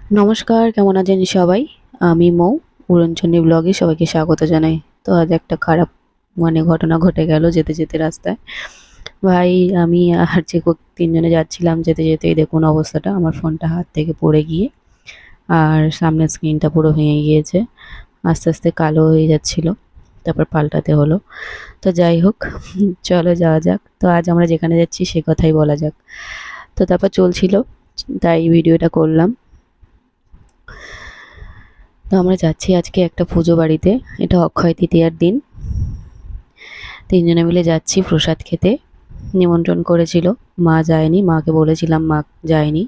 নমস্কার, কেমন আছেন সবাই? আমি মৌ, উড়নচণ্ডী ব্লগে সবাইকে স্বাগত জানাই। তো আজ একটা খারাপ ঘটনা ঘটে গেল যেতে, যেতে রাস্তায়। ভাই, আমি আর চিকু ৩ জনে যাচ্ছিলাম। যেতে, যেতেই দেখুন অবস্থাটা। আমার ফোনটা হাত থেকে পড়ে গিয়ে আর সামনের স্ক্রিনটা পুরো ভেঙে গিয়েছে। আস্তে, আস্তে কালো হয়ে যাচ্ছিল। তারপর পাল্টাতে হলো। তো যাই হোক, চলো যাওয়া যাক। তো আজ আমরা যেখানে যাচ্ছি সে কথাই বলা যাক। তো তারপর চলছিল, তাই ভিডিওটা করলাম। তো আমরা যাচ্ছি আজকে একটা পুজো বাড়িতে। এটা অক্ষয় তৃতীয়ার দিন। ৩ জনে মিলে যাচ্ছি প্রসাদ খেতে। নিমন্ত্রণ করেছিল। মা যায়নি। মাকে বলেছিলাম, মা যায়নি।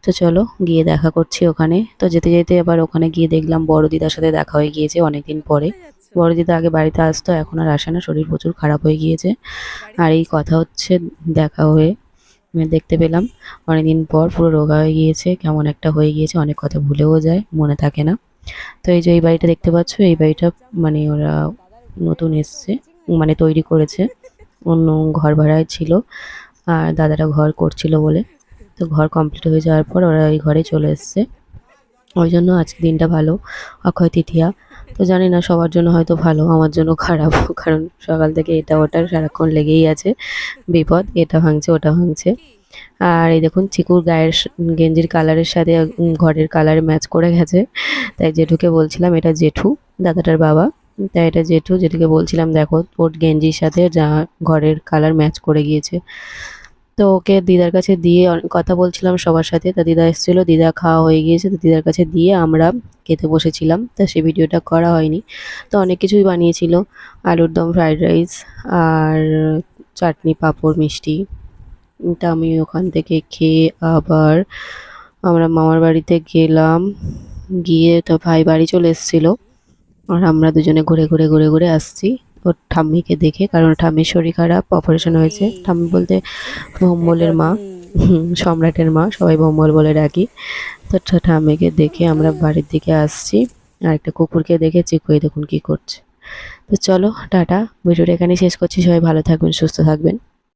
তো চলো গিয়ে দেখা করছি ওখানে। তো যেতে, যেতে আবার ওখানে গিয়ে দেখলাম বড় দিদার সাথে দেখা হয়ে গিয়েছে অনেকদিন পরে। কোথায় যাচ্ছ? বড় দিদা আগে বাড়িতে আসতো, এখন আর আসে না। শরীর প্রচুর খারাপ হয়ে গিয়েছে। বাড়িতে আর এই আসতো? কথা হচ্ছে দেখা হয়ে আমি দেখতে পেলাম অনেকদিন পর পুরো রোগা হয়ে গিয়েছে। কেমন একটা হয়ে গিয়েছে। অনেক কথা ভুলেও যায়, মনে থাকে না। তো এই যে এই বাড়িটা দেখতে পাচ্ছ, এই বাড়িটা ওরা নতুন এসছে, তৈরি করেছে। অন্য ঘর ভাড়ায় ছিল আর দাদারা ঘর করছিল বলে। তো ঘর কমপ্লিট হয়ে যাওয়ার পর ওরা এই ঘরে চলে এসছে। ওই জন্য আজকে দিনটা ভালো, অক্ষয় তৃতীয়া। তো জানি না, সবার জন্য হয়তো ভালো, আমার জন্য খারাপ। কারণ সকাল থেকে এটা ওটা সারাক্ষণ লেগেই আছে। বিপদ, এটা ভাঙছে ওটা ভাঙছে। কি? আর এই দেখুন চিকুর গায়ের গেঞ্জির কালারের সাথে ঘরের কালার ম্যাচ করে গেছে। তাই জেঠুকে বলছিলাম, এটা জেঠু, দাদাটার বাবা। তাই এটা জেঠু, জেঠুকে বলছিলাম দেখো ওর গেঞ্জির সাথে যা ঘরের কালার ম্যাচ করে গিয়েছে। তো ওকে দিদার কাছে দিয়ে অনেক কথা বলছিলাম সবার সাথে। তা দিদা এসেছিল, দিদা খাওয়া হয়ে গিয়েছে। তো দিদার কাছে দিয়ে আমরা খেতে বসেছিলাম। তা সে ভিডিওটা করা হয়নি। তো অনেক কিছুই বানিয়েছিল, আলুর দম, ফ্রাইড রাইস আর চাটনি, পাঁপড়, মিষ্টি। তা আমি ওখান থেকে খেয়ে আবার আমরা মামার বাড়িতে গেলাম। গিয়ে তো ভাই বাড়ি চলে এসেছিল। আর আমরা দুজনে ঘুরে, ঘুরে, ঘুরে, ঘুরে আসছি ওর ঠাম্মিকে দেখে। কারণ ওর ঠাম্মির শরীর খারাপ, অপারেশন হয়েছে। এই ঠাম্মি বলতে এটা ভোম্বলের মা, সম্রাটের মা, সবাই ভোম্বল বলে ডাকি। তো ঠাম্মিকে দেখে আমরা বাড়ির দিকে আসছি। আর একটা কুকুরকে দেখে চিকু এই দেখুন কি করছে। তো চলো টাটা, ভিডিওটা এখানেই শেষ করছি। সবাই ভালো থাকবেন, সুস্থ থাকবেন।